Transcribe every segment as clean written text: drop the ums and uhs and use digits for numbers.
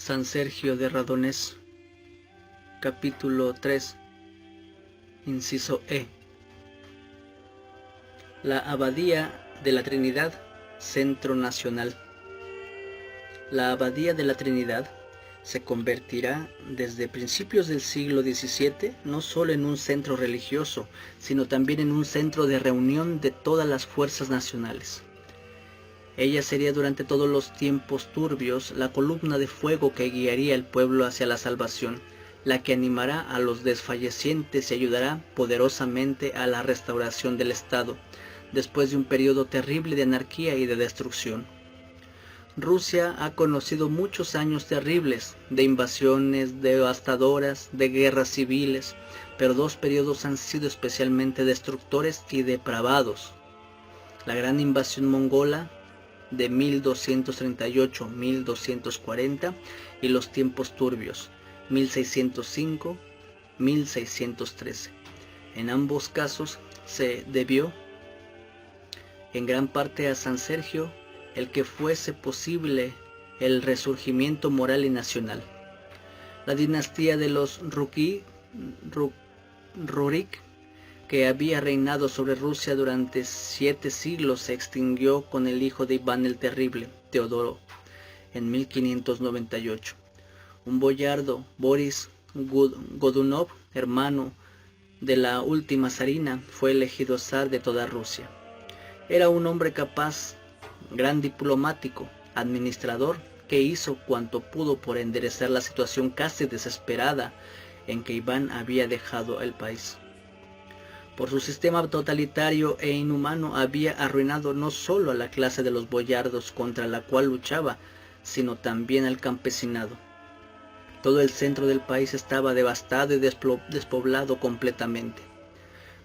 San Sergio de Radonés, capítulo 3, inciso E. La Abadía de la Trinidad, Centro Nacional. La Abadía de la Trinidad se convertirá desde principios del siglo XVII no solo en un centro religioso, sino también en un centro de reunión de todas las fuerzas nacionales. Ella sería durante todos los tiempos turbios la columna de fuego que guiaría al pueblo hacia la salvación, la que animará a los desfallecientes y ayudará poderosamente a la restauración del Estado, después de un periodo terrible de anarquía y de destrucción. Rusia ha conocido muchos años terribles, de invasiones devastadoras, de guerras civiles, pero dos periodos han sido especialmente destructores y depravados. La gran invasión mongola de 1238-1240 y los tiempos turbios, 1605-1613. En ambos casos se debió en gran parte a San Sergio el que fuese posible el resurgimiento moral y nacional. La dinastía de los Rurik, que había reinado sobre Rusia durante 7 siglos, se extinguió con el hijo de Iván el Terrible, Teodoro, en 1598. Un boyardo, Boris Godunov, hermano de la última zarina, fue elegido zar de toda Rusia. Era un hombre capaz, gran diplomático, administrador, que hizo cuanto pudo por enderezar la situación casi desesperada en que Iván había dejado el país. Por su sistema totalitario e inhumano había arruinado no solo a la clase de los boyardos contra la cual luchaba, sino también al campesinado. Todo el centro del país estaba devastado y despoblado completamente.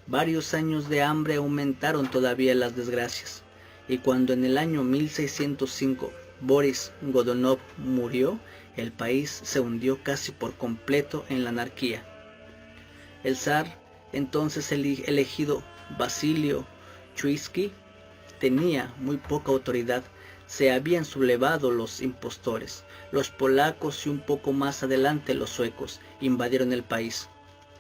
Varios años de hambre aumentaron todavía las desgracias, y cuando en el año 1605 Boris Godunov murió, el país se hundió casi por completo en la anarquía. El zar entonces elegido, Basilio Chuisky, tenía muy poca autoridad. Se habían sublevado los impostores. Los polacos y un poco más adelante los suecos invadieron el país.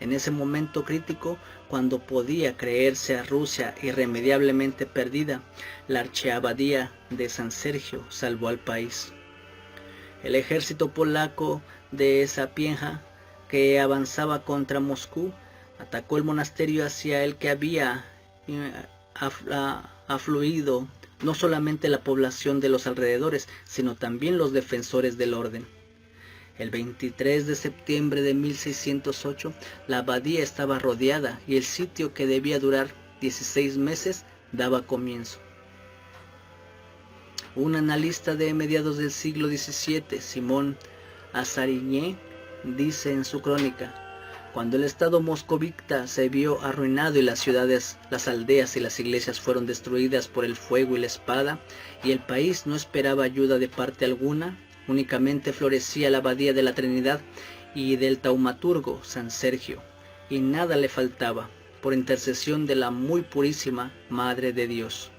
En ese momento crítico, cuando podía creerse a Rusia irremediablemente perdida, la archiabadía de San Sergio salvó al país. El ejército polaco de Sapieha, que avanzaba contra Moscú, atacó el monasterio hacia el que había afluido no solamente la población de los alrededores, sino también los defensores del orden. El 23 de septiembre de 1608, la abadía estaba rodeada y el sitio, que debía durar 16 meses, daba comienzo. Un analista de mediados del siglo XVII, Simón Azariñé, dice en su crónica: cuando el estado moscovita se vio arruinado y las ciudades, las aldeas y las iglesias fueron destruidas por el fuego y la espada, y el país no esperaba ayuda de parte alguna, únicamente florecía la abadía de la Trinidad y del taumaturgo San Sergio, y nada le faltaba, por intercesión de la muy purísima Madre de Dios.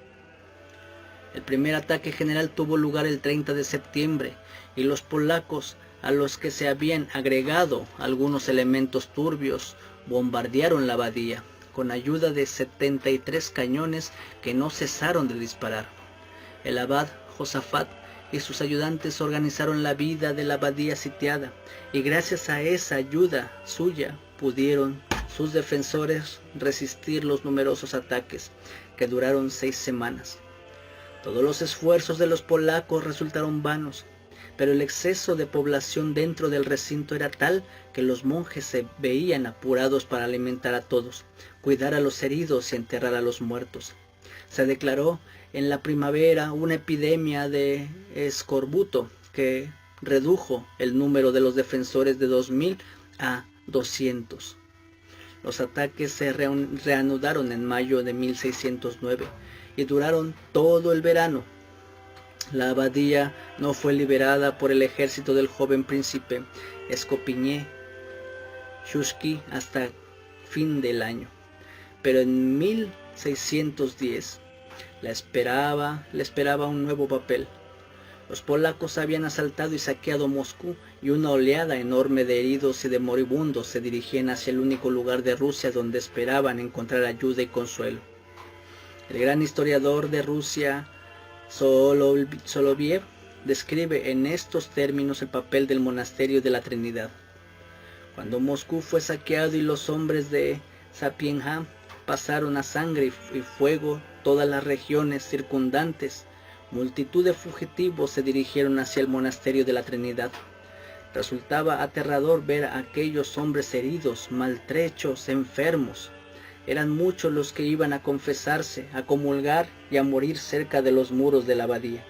El primer ataque general tuvo lugar el 30 de septiembre, y los polacos, a los que se habían agregado algunos elementos turbios, bombardearon la abadía, con ayuda de 73 cañones que no cesaron de disparar. El abad Josafat y sus ayudantes organizaron la vida de la abadía sitiada, y gracias a esa ayuda suya pudieron sus defensores resistir los numerosos ataques, que duraron 6 semanas. Todos los esfuerzos de los polacos resultaron vanos, pero el exceso de población dentro del recinto era tal que los monjes se veían apurados para alimentar a todos, cuidar a los heridos y enterrar a los muertos. Se declaró en la primavera una epidemia de escorbuto que redujo el número de los defensores de 2000 a 200. Los ataques se reanudaron en mayo de 1609 y duraron todo el verano. La abadía no fue liberada por el ejército del joven príncipe Skopinié Shuisky hasta fin del año, pero en 1610 le esperaba un nuevo papel. Los polacos habían asaltado y saqueado Moscú, y una oleada enorme de heridos y de moribundos se dirigían hacia el único lugar de Rusia donde esperaban encontrar ayuda y consuelo. El gran historiador de Rusia, Soloviev, describe en estos términos el papel del monasterio de la Trinidad. Cuando Moscú fue saqueado y los hombres de Sapienja pasaron a sangre y fuego todas las regiones circundantes, multitud de fugitivos se dirigieron hacia el monasterio de la Trinidad. Resultaba aterrador ver a aquellos hombres heridos, maltrechos, enfermos. Eran muchos los que iban a confesarse, a comulgar y a morir cerca de los muros de la abadía.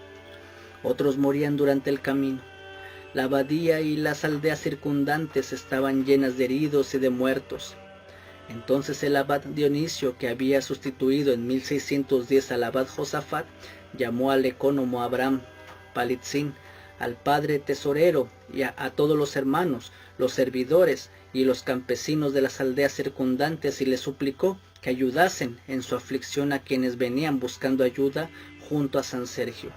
Otros morían durante el camino. La abadía y las aldeas circundantes estaban llenas de heridos y de muertos. Entonces el abad Dionisio, que había sustituido en 1610 al abad Josafat, llamó al ecónomo Abraham Palitzin, al padre tesorero y a todos los hermanos, los servidores y los campesinos de las aldeas circundantes, y les suplicó que ayudasen en su aflicción a quienes venían buscando ayuda junto a San Sergio.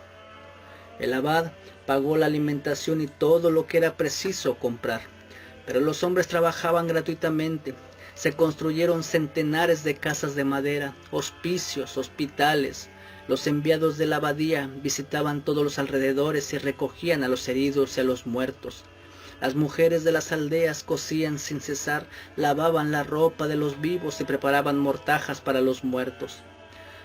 El abad pagó la alimentación y todo lo que era preciso comprar, pero los hombres trabajaban gratuitamente. Se construyeron centenares de casas de madera, hospicios, hospitales. Los enviados de la abadía visitaban todos los alrededores y recogían a los heridos y a los muertos. Las mujeres de las aldeas cosían sin cesar, lavaban la ropa de los vivos y preparaban mortajas para los muertos.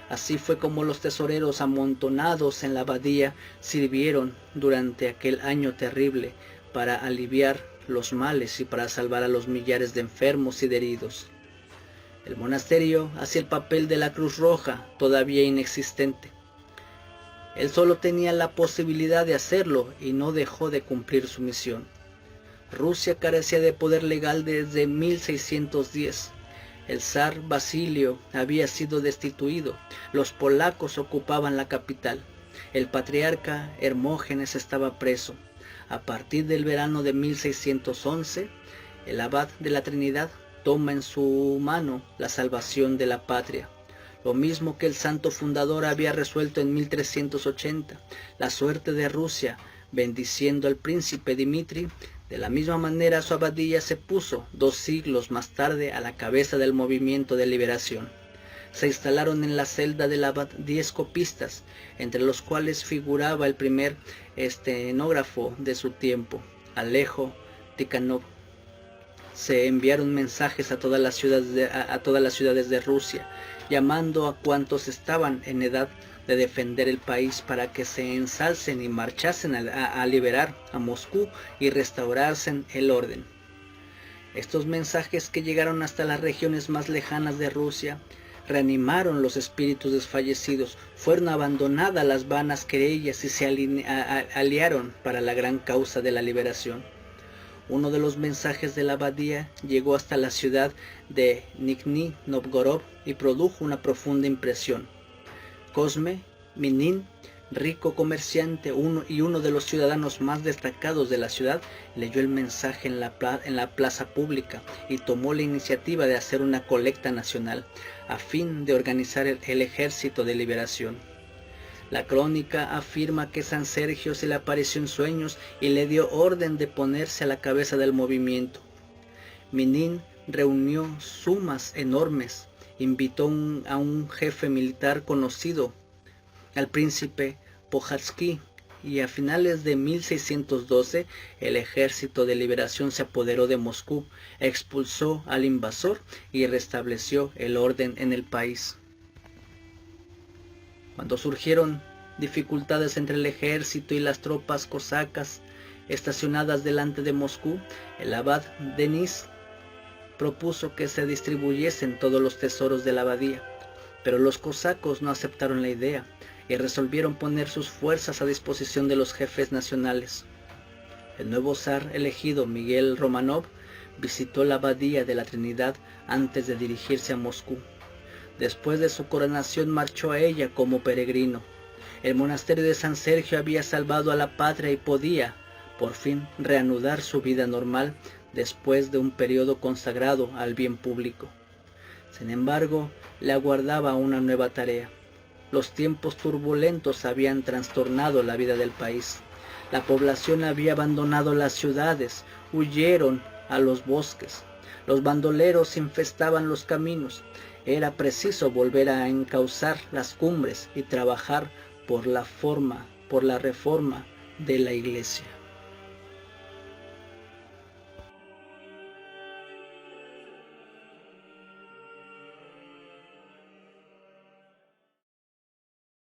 Así fue como los tesoreros amontonados en la abadía sirvieron durante aquel año terrible para aliviar los males y para salvar a los millares de enfermos y de heridos. El monasterio hacía el papel de la Cruz Roja, todavía inexistente. Él solo tenía la posibilidad de hacerlo y no dejó de cumplir su misión. Rusia carecía de poder legal desde 1610. El zar Basilio había sido destituido. Los polacos ocupaban la capital. El patriarca Hermógenes estaba preso. A partir del verano de 1611, el abad de la Trinidad toma en su mano la salvación de la patria. Lo mismo que el santo fundador había resuelto en 1380, la suerte de Rusia, bendiciendo al príncipe Dimitri. De la misma manera su abadía se puso 2 siglos más tarde a la cabeza del movimiento de liberación. Se instalaron en la celda del abad 10 copistas, entre los cuales figuraba el primer estenógrafo de su tiempo, Alejo Tikhonov. Se enviaron mensajes a todas las ciudades de Rusia, llamando a cuantos estaban en edad de defender el país para que se ensalcen y marchasen a liberar a Moscú y restaurasen el orden. Estos mensajes, que llegaron hasta las regiones más lejanas de Rusia, reanimaron los espíritus desfallecidos, fueron abandonadas las vanas querellas y se aliaron para la gran causa de la liberación. Uno de los mensajes de la abadía llegó hasta la ciudad de Nizhny Novgorod y produjo una profunda impresión. Cosme Minin, rico comerciante y uno de los ciudadanos más destacados de la ciudad, leyó el mensaje en la plaza pública y tomó la iniciativa de hacer una colecta nacional a fin de organizar el ejército de liberación. La crónica afirma que San Sergio se le apareció en sueños y le dio orden de ponerse a la cabeza del movimiento. Minin reunió sumas enormes, invitó a un jefe militar conocido, al príncipe Pojatsky, y a finales de 1612 el ejército de liberación se apoderó de Moscú, expulsó al invasor y restableció el orden en el país. Cuando surgieron dificultades entre el ejército y las tropas cosacas estacionadas delante de Moscú, el abad Denis propuso que se distribuyesen todos los tesoros de la abadía, pero los cosacos no aceptaron la idea y resolvieron poner sus fuerzas a disposición de los jefes nacionales. El nuevo zar elegido, Miguel Romanov, visitó la abadía de la Trinidad antes de dirigirse a Moscú. Después de su coronación marchó a ella como peregrino. El monasterio de San Sergio había salvado a la patria y podía, por fin, reanudar su vida normal después de un periodo consagrado al bien público. Sin embargo, le aguardaba una nueva tarea. Los tiempos turbulentos habían trastornado la vida del país. La población había abandonado las ciudades, huyeron a los bosques. Los bandoleros infestaban los caminos. Era preciso volver a encauzar las cumbres y trabajar por la reforma de la iglesia.